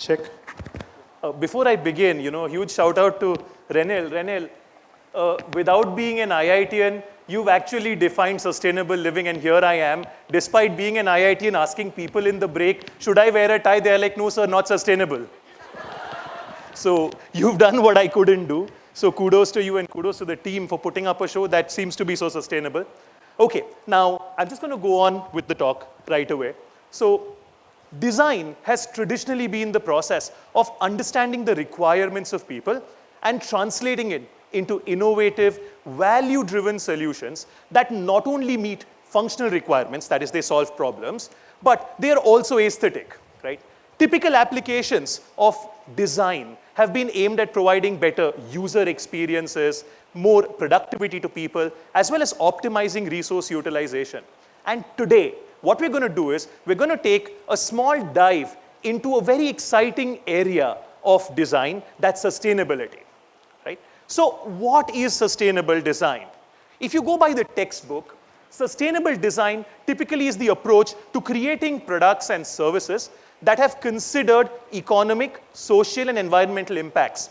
Check. Before I begin, huge shout out to Renil. Renil, without being an IITian, you've actually defined sustainable living, and here I am, despite being an IITian, asking people in the break, should I wear a tie? They're like, no, sir, not sustainable. So you've done what I couldn't do. So kudos to you and kudos to the team for putting up a show that seems to be so sustainable. Okay, now I'm just going to go on with the talk right away. So design has traditionally been the process of understanding the requirements of people and translating it into innovative, value-driven solutions that not only meet functional requirements, that is, they solve problems, but they are also aesthetic, right? Typical applications of design have been aimed at providing better user experiences, more productivity to people, as well as optimizing resource utilization. And today, what we're going to do is we're going to take a small dive into a very exciting area of design, that's sustainability, right? So what is sustainable design? If you go by the textbook, sustainable design typically is the approach to creating products and services that have considered economic, social, and environmental impacts.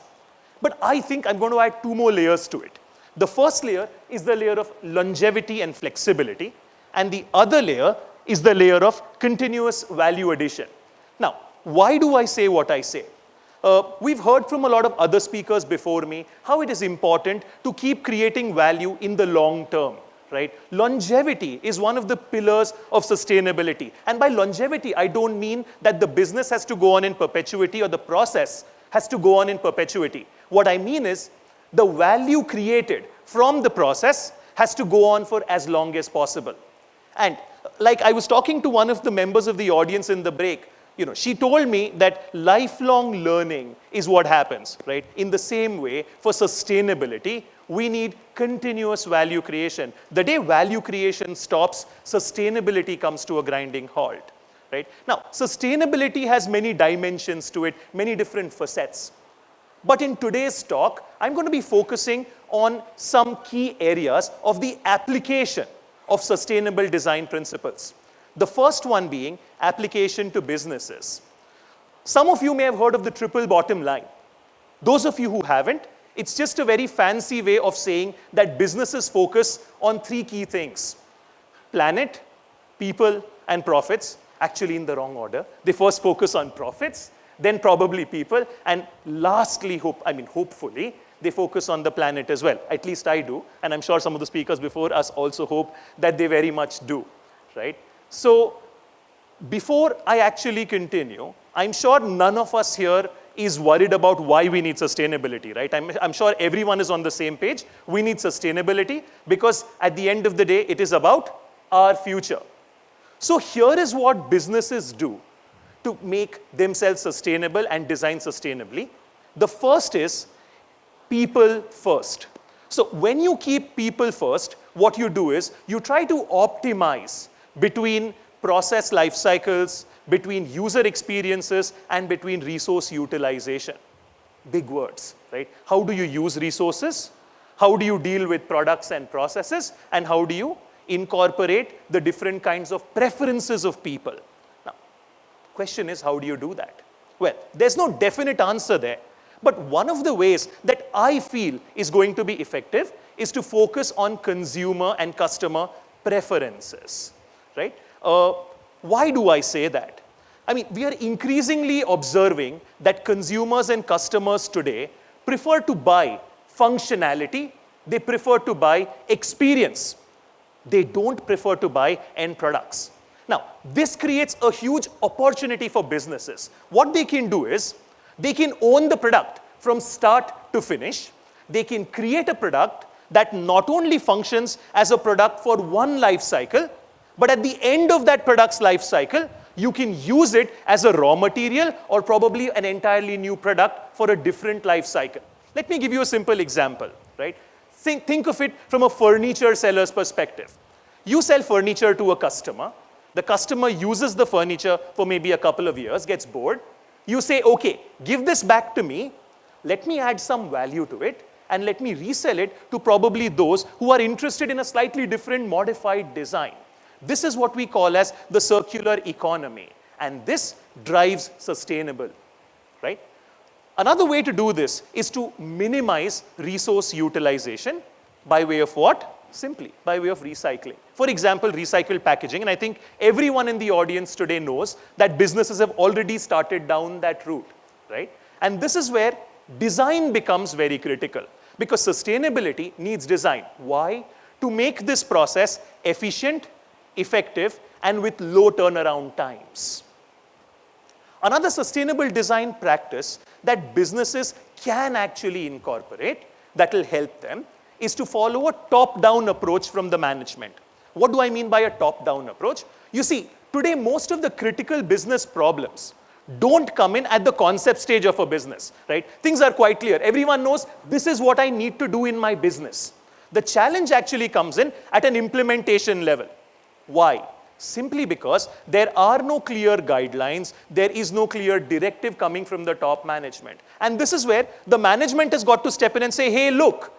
But I think I'm going to add two more layers to it. The first layer is the layer of longevity and flexibility, and the other layer is the layer of continuous value addition. Now, why do I say what I say? We've heard from a lot of other speakers before me how it is important to keep creating value in the long term, right? Longevity is one of the pillars of sustainability. And by longevity, I don't mean that the business has to go on in perpetuity or the process has to go on in perpetuity. What I mean is the value created from the process has to go on for as long as possible. And like I was talking to one of the members of the audience in the break, she told me that lifelong learning is what happens, right? In the same way, for sustainability, we need continuous value creation. The day value creation stops, sustainability comes to a grinding halt, right? Now, sustainability has many dimensions to it, many different facets. But in today's talk, I'm going to be focusing on some key areas of the application of sustainable design principles. The first one being application to businesses. Some of you may have heard of the triple bottom line. Those of you who haven't, it's just a very fancy way of saying that businesses focus on three key things: planet, people, and profits. Actually, in the wrong order. They first focus on profits, then probably people, and lastly, hopefully, they focus on the planet as well. At least I do, and I'm sure some of the speakers before us also hope that they very much do, right? So before I actually continue, I'm sure none of us here is worried about why we need sustainability, right? I'm sure everyone is on the same page. We need sustainability because at the end of the day, it is about our future. So here is what businesses do to make themselves sustainable and design sustainably. The first is people first. So when you keep people first, what you do is you try to optimize between process life cycles, between user experiences, and between resource utilization. Big words, right? How do you use resources? How do you deal with products and processes? And how do you incorporate the different kinds of preferences of people? Now, question is, how do you do that? Well, there's no definite answer there. But one of the ways that I feel is going to be effective is to focus on consumer and customer preferences, right? Why do I say that? I mean, we are increasingly observing that consumers and customers today prefer to buy functionality, they prefer to buy experience. They don't prefer to buy end products. Now, this creates a huge opportunity for businesses. What they can do is, they can own the product from start to finish. They can create a product that not only functions as a product for one life cycle, but at the end of that product's life cycle, you can use it as a raw material or probably an entirely new product for a different life cycle. Let me give you a simple example, right? Think of it from a furniture seller's perspective. You sell furniture to a customer. The customer uses the furniture for maybe a couple of years, gets bored. You say, okay, give this back to me. Let me add some value to it, and let me resell it to probably those who are interested in a slightly different modified design. This is what we call as the circular economy, and this drives sustainable right? Another way to do this is to minimize resource utilization by way of what? Simply by way of recycling. For example, recycled packaging, and I think everyone in the audience today knows that businesses have already started down that route, right? And this is where design becomes very critical, because sustainability needs design. Why? To make this process efficient, effective, and with low turnaround times. Another sustainable design practice that businesses can actually incorporate that will help them is to follow a top-down approach from the management. What do I mean by a top-down approach? You see, today most of the critical business problems don't come in at the concept stage of a business, right? Things are quite clear. Everyone knows this is what I need to do in my business. The challenge actually comes in at an implementation level. Why? Simply because there are no clear guidelines, there is no clear directive coming from the top management. And this is where the management has got to step in and say, hey, look,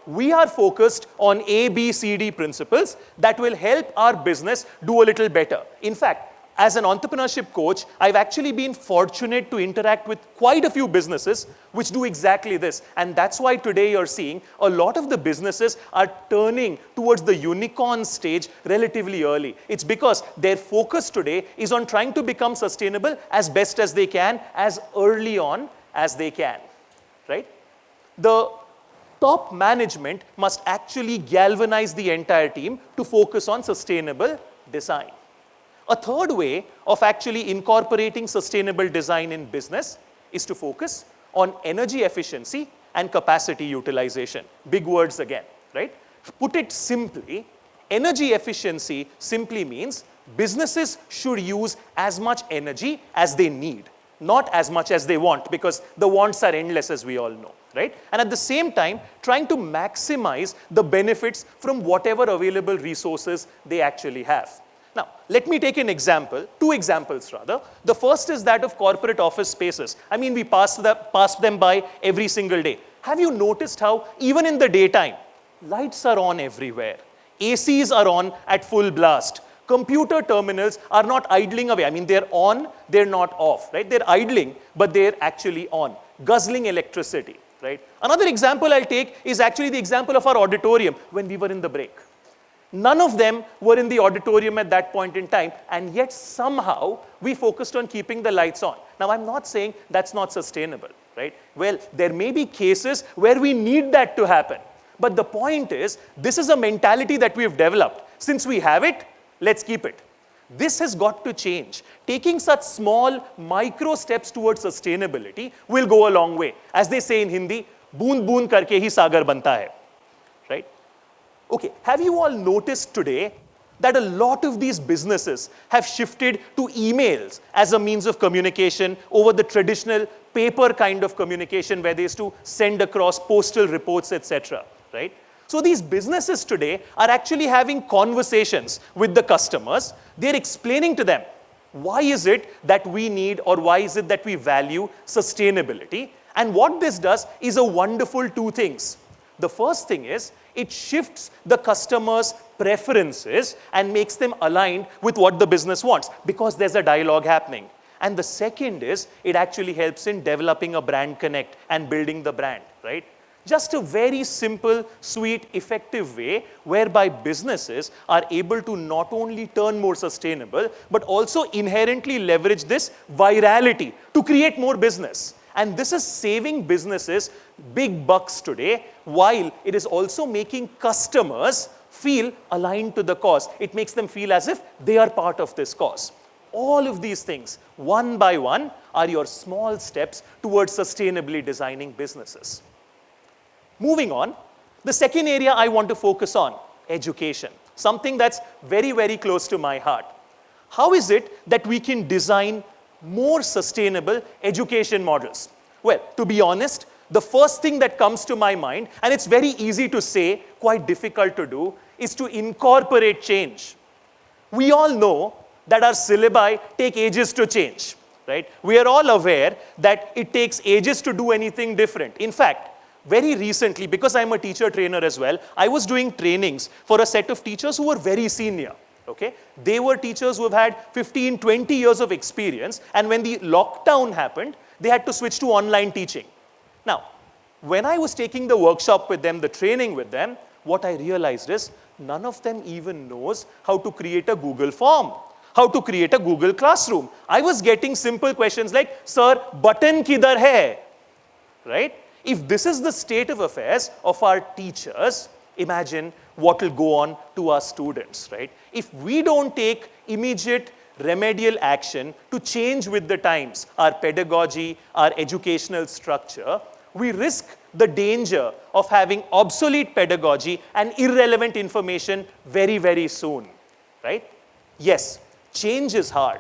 we are focused on A, B, C, D principles that will help our business do a little better. In fact, as an entrepreneurship coach, I've actually been fortunate to interact with quite a few businesses which do exactly this. And that's why today you're seeing a lot of the businesses are turning towards the unicorn stage relatively early. It's because their focus today is on trying to become sustainable as best as they can, as early on as they can, right? The top management must actually galvanize the entire team to focus on sustainable design. A third way of actually incorporating sustainable design in business is to focus on energy efficiency and capacity utilization. Big words again, right? Put it simply, energy efficiency simply means businesses should use as much energy as they need, not as much as they want, because the wants are endless, as we all know, right? And at the same time, trying to maximize the benefits from whatever available resources they actually have. Now, let me take an example, two examples rather. The first is that of corporate office spaces. I mean, we pass them by every single day. Have you noticed how even in the daytime, lights are on everywhere, ACs are on at full blast, computer terminals are not idling away. I mean, they're on, they're not off, right? They're idling, but they're actually on, guzzling electricity, right? Another example I'll take is actually the example of our auditorium when we were in the break. None of them were in the auditorium at that point in time, and yet somehow we focused on keeping the lights on. Now, I'm not saying that's not sustainable, right? Well, there may be cases where we need that to happen. But the point is, this is a mentality that we've developed. Since we have it, let's keep it. This has got to change. Taking such small, micro steps towards sustainability will go a long way. As they say in Hindi, boond boond karke hi sagar banta hai, right? Okay, have you all noticed today that a lot of these businesses have shifted to emails as a means of communication over the traditional paper kind of communication where they used to send across postal reports, etc., right? So these businesses today are actually having conversations with the customers. They're explaining to them, why is it that we need or why is it that we value sustainability? And what this does is a wonderful two things. The first thing is, it shifts the customer's preferences and makes them aligned with what the business wants because there's a dialogue happening. And the second is, it actually helps in developing a brand connect and building the brand, right? Just a very simple, sweet, effective way whereby businesses are able to not only turn more sustainable, but also inherently leverage this virality to create more business. And this is saving businesses big bucks today, while it is also making customers feel aligned to the cause. It makes them feel as if they are part of this cause. All of these things, one by one, are your small steps towards sustainably designing businesses. Moving on, the second area I want to focus on, education. Something that's very, very close to my heart. How is it that we can design more sustainable education models? Well, to be honest, the first thing that comes to my mind, and it's very easy to say, quite difficult to do, is to incorporate change. We all know that our syllabi take ages to change, right? We are all aware that it takes ages to do anything different. In fact, very recently, because I'm a teacher trainer as well, I was doing trainings for a set of teachers who were very senior. Okay? They were teachers who have had 15, 20 years of experience, and when the lockdown happened, they had to switch to online teaching. Now, when I was taking the workshop with them, the training with them, what I realized is none of them even knows how to create a Google form, how to create a Google Classroom. I was getting simple questions like, sir, button kidhar hai? Right? If this is the state of affairs of our teachers, imagine what will go on to our students, right? If we don't take immediate remedial action to change with the times, our pedagogy, our educational structure, we risk the danger of having obsolete pedagogy and irrelevant information very, very soon, right? Yes, change is hard,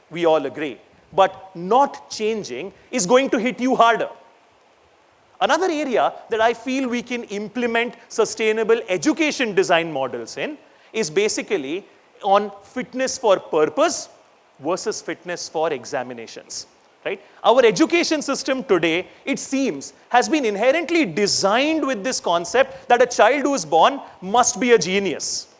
we all agree, but not changing is going to hit you harder. Another area that I feel we can implement sustainable education design models in is basically on fitness for purpose versus fitness for examinations. Right? Our education system today, it seems, has been inherently designed with this concept that a child who is born must be a genius.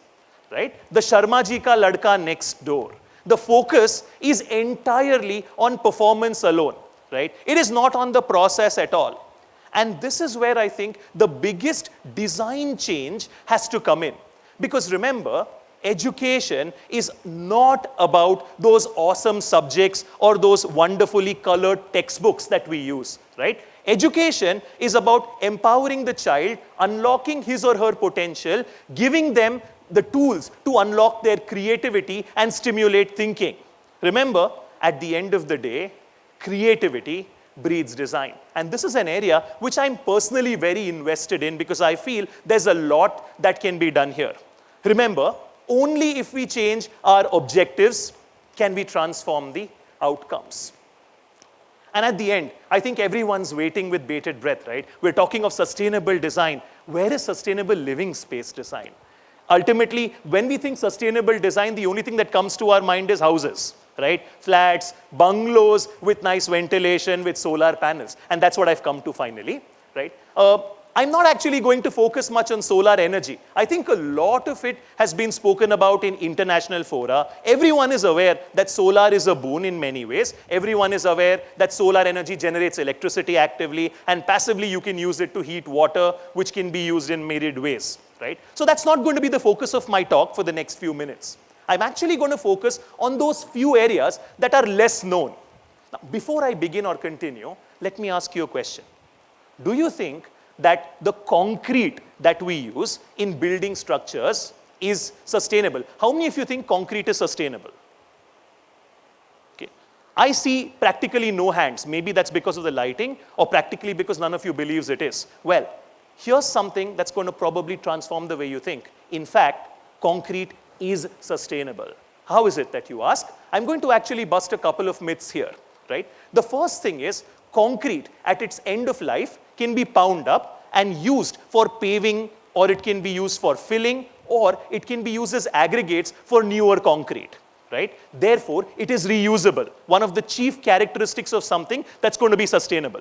Right? The Sharma ji ka ladka next door. The focus is entirely on performance alone. Right? It is not on the process at all. And this is where I think the biggest design change has to come in. Because remember, education is not about those awesome subjects or those wonderfully colored textbooks that we use, right? Education is about empowering the child, unlocking his or her potential, giving them the tools to unlock their creativity and stimulate thinking. Remember, at the end of the day, creativity breeds design. And this is an area which I'm personally very invested in because I feel there's a lot that can be done here. Remember, only if we change our objectives can we transform the outcomes. And at the end, I think everyone's waiting with bated breath, right? We're talking of sustainable design. Where is sustainable living space design? Ultimately, when we think sustainable design, the only thing that comes to our mind is houses, right? Flats, bungalows with nice ventilation, with solar panels. And that's what I've come to finally, right? I'm not actually going to focus much on solar energy. I think a lot of it has been spoken about in international fora. Everyone is aware that solar is a boon in many ways. Everyone is aware that solar energy generates electricity actively, and passively you can use it to heat water, which can be used in myriad ways, right? So that's not going to be the focus of my talk for the next few minutes. I'm actually going to focus on those few areas that are less known. Now, before I begin or continue, let me ask you a question. Do you think that the concrete that we use in building structures is sustainable? How many of you think concrete is sustainable? Okay. I see practically no hands. Maybe that's because of the lighting, or practically because none of you believes it is. Well, here's something that's going to probably transform the way you think. In fact, concrete is sustainable. How is it that you ask? I'm going to actually bust a couple of myths here, right? The first thing is concrete at its end of life can be pounded up and used for paving, or it can be used for filling, or it can be used as aggregates for newer concrete, right? Therefore, it is reusable, one of the chief characteristics of something that's going to be sustainable.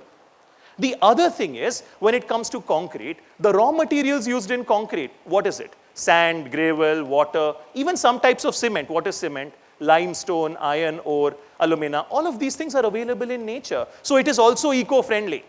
The other thing is, when it comes to concrete, the raw materials used in concrete, what is it? Sand, gravel, water, even some types of cement. What is cement? Limestone, iron ore, alumina. All of these things are available in nature. So it is also eco-friendly.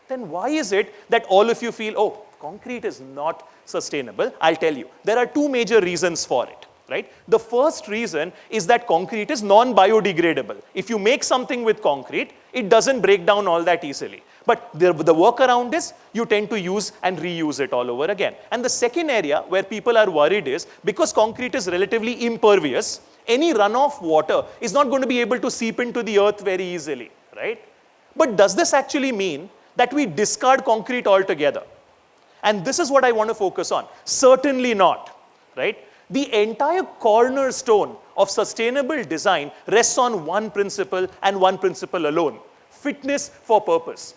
Then why is it that all of you feel, oh, concrete is not sustainable? I'll tell you. There are two major reasons for it, right? The first reason is that concrete is non-biodegradable. If you make something with concrete, it doesn't break down all that easily. But the workaround is you tend to use and reuse it all over again. And the second area where people are worried is because concrete is relatively impervious, any runoff water is not going to be able to seep into the earth very easily, right? But does this actually mean that we discard concrete altogether? And this is what I want to focus on. Certainly not, right? The entire cornerstone of sustainable design rests on one principle and one principle alone: fitness for purpose.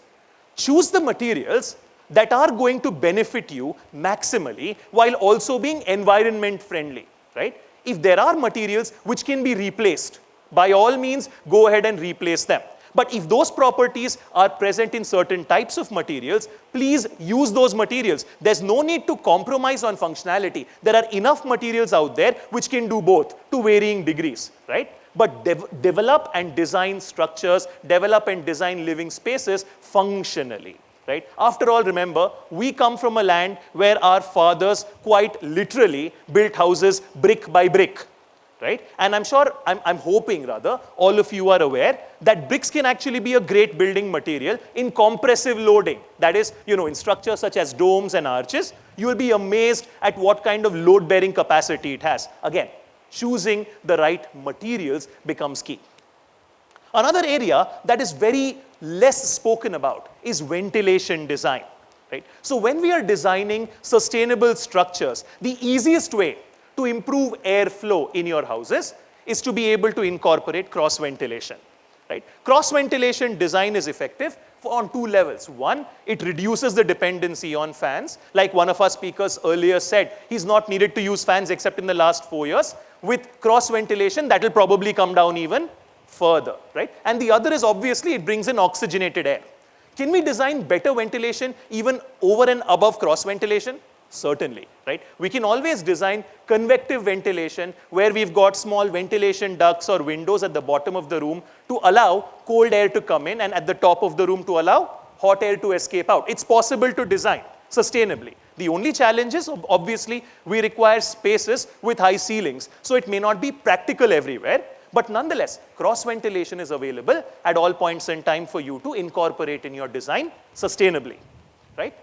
Choose the materials that are going to benefit you maximally while also being environment friendly, right? If there are materials which can be replaced, by all means, go ahead and replace them. But if those properties are present in certain types of materials, please use those materials. There's no need to compromise on functionality. There are enough materials out there which can do both to varying degrees, right? but develop and design structures, develop and design living spaces functionally. Right? After all, remember, we come from a land where our fathers quite literally built houses brick by brick. Right? And I'm hoping rather, all of you are aware that bricks can actually be a great building material in compressive loading. That is, in structures such as domes and arches, you will be amazed at what kind of load-bearing capacity it has. Again, choosing the right materials becomes key. Another area that is very less spoken about is ventilation design. Right? So when we are designing sustainable structures, the easiest way to improve airflow in your houses is to be able to incorporate cross-ventilation. Right? Cross-ventilation design is effective on two levels. One, it reduces the dependency on fans. Like one of our speakers earlier said, he's not needed to use fans except in the last 4 years. With cross-ventilation, that will probably come down even further. Right? And the other is obviously it brings in oxygenated air. Can we design better ventilation even over and above cross-ventilation? Certainly, right? We can always design convective ventilation where we've got small ventilation ducts or windows at the bottom of the room to allow cold air to come in and at the top of the room to allow hot air to escape out. It's possible to design sustainably. The only challenge is, obviously, we require spaces with high ceilings, so it may not be practical everywhere. But nonetheless, cross-ventilation is available at all points in time for you to incorporate in your design sustainably, right?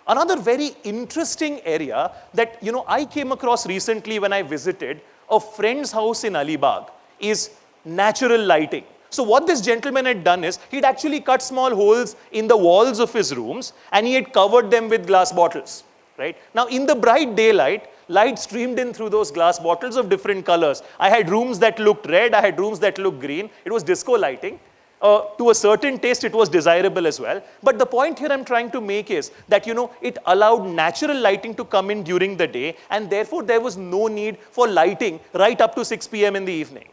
Another very interesting area that I came across recently when I visited a friend's house in Alibag is natural lighting. So what this gentleman had done is he'd actually cut small holes in the walls of his rooms and he had covered them with glass bottles. Right? Now in the bright daylight, light streamed in through those glass bottles of different colors. I had rooms that looked red, I had rooms that looked green. It was disco lighting. To a certain taste, it was desirable as well. But the point here I'm trying to make is that, it allowed natural lighting to come in during the day, and therefore there was no need for lighting right up to 6 p.m. in the evening.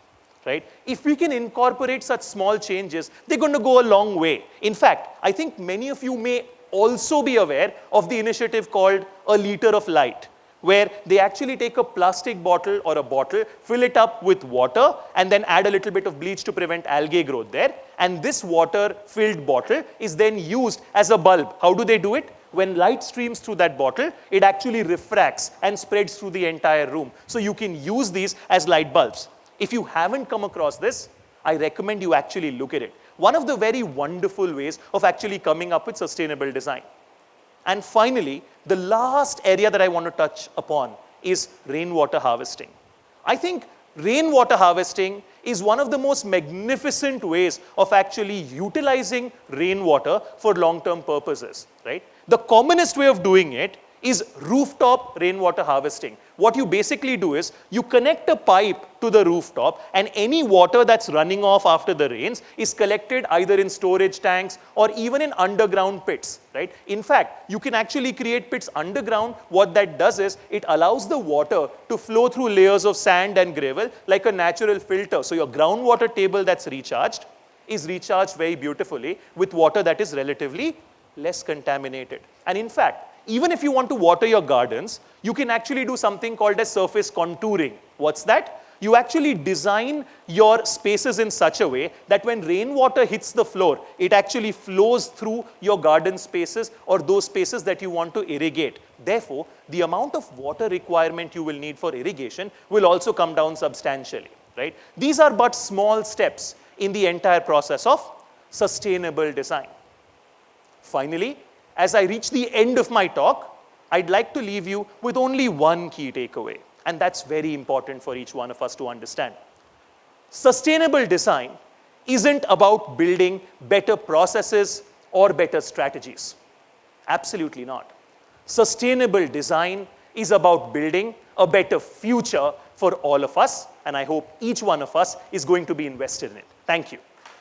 Right? If we can incorporate such small changes, they're going to go a long way. In fact, I think many of you may also be aware of the initiative called A Liter of Light, where they actually take a plastic bottle or a bottle, fill it up with water, and then add a little bit of bleach to prevent algae growth there. And this water-filled bottle is then used as a bulb. How do they do it? When light streams through that bottle, it actually refracts and spreads through the entire room. So you can use these as light bulbs. If you haven't come across this, I recommend you actually look at it. One of the very wonderful ways of actually coming up with sustainable design. And finally, the last area that I want to touch upon is rainwater harvesting. I think rainwater harvesting is one of the most magnificent ways of actually utilizing rainwater for long-term purposes, right? The commonest way of doing it is rooftop rainwater harvesting. What you basically do is you connect a pipe to the rooftop and any water that's running off after the rains is collected either in storage tanks or even in underground pits, right? In fact, you can actually create pits underground. What that does is it allows the water to flow through layers of sand and gravel like a natural filter. So your groundwater table that's recharged is recharged very beautifully with water that is relatively less contaminated. And in fact, even if you want to water your gardens, you can actually do something called as surface contouring. What's that? You actually design your spaces in such a way that when rainwater hits the floor, it actually flows through your garden spaces or those spaces that you want to irrigate. Therefore, the amount of water requirement you will need for irrigation will also come down substantially, right? These are but small steps in the entire process of sustainable design. Finally, as I reach the end of my talk, I'd like to leave you with only one key takeaway, and that's very important for each one of us to understand. Sustainable design isn't about building better processes or better strategies. Absolutely not. Sustainable design is about building a better future for all of us, and I hope each one of us is going to be invested in it. Thank you.